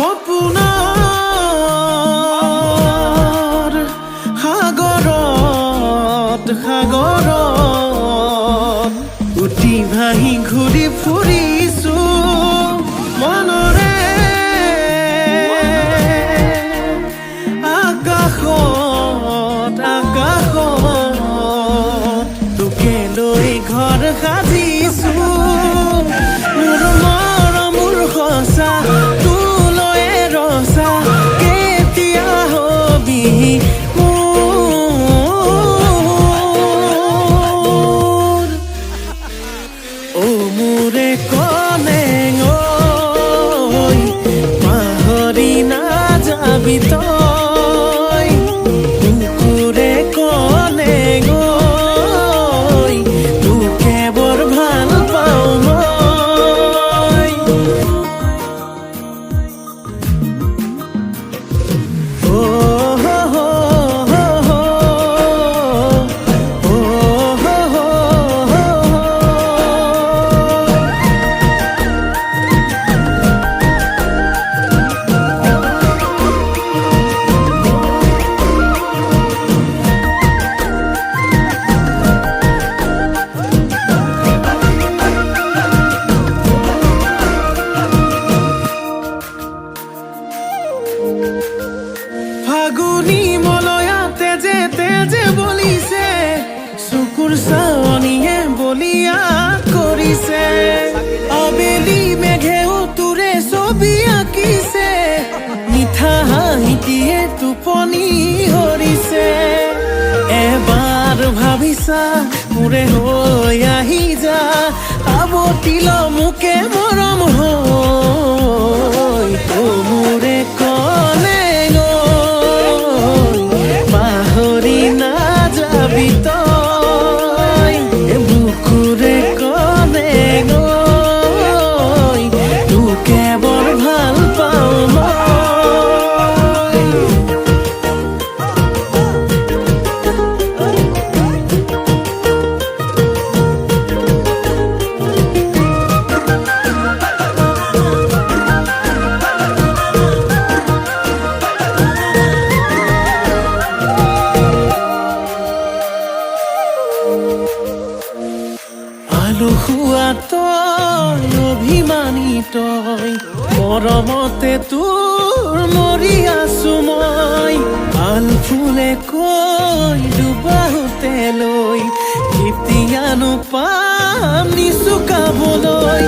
সপোনৰ সাগৰত উটি ভাহি ঘূৰি ফুৰিছো মনৰে আকাশত তোকে লৈ ঘৰ সাজিছো মোৰ মৰমৰ সঁচা তোলৈ ৰচা কেতিয়া হবি মোৰে কলেং পাহৰি নাযাবি তই কুকুৰে কলেং তোকে বৰ ভাল পাওঁ মই ফাগুনি মলয়াতে তেজে বলিছে চকুৰ চাৱনিয়ে বলিয়া কৰিছে আবেলি মেঘেও তোৰে ছবি আঁকিছে মিঠা হাঁহিটিয়ে টোপনি হৰিছে এবাৰ ভাবিছা মোৰে হৈ আহি যা আৱতিল মোকে মৰম হৈ মোৰে কলে পাহৰি নাযাবি তই বুকুৰে কলে তোকে বৰ ভাল পাওঁ মই আলসুৱা তই অভিমানী তই মৰমতে তোৰ মৰি আছো মই আল ফুলে কৈ ডুবাওতে লৈ কেতিয়ানো পাম নিচুকাবলৈ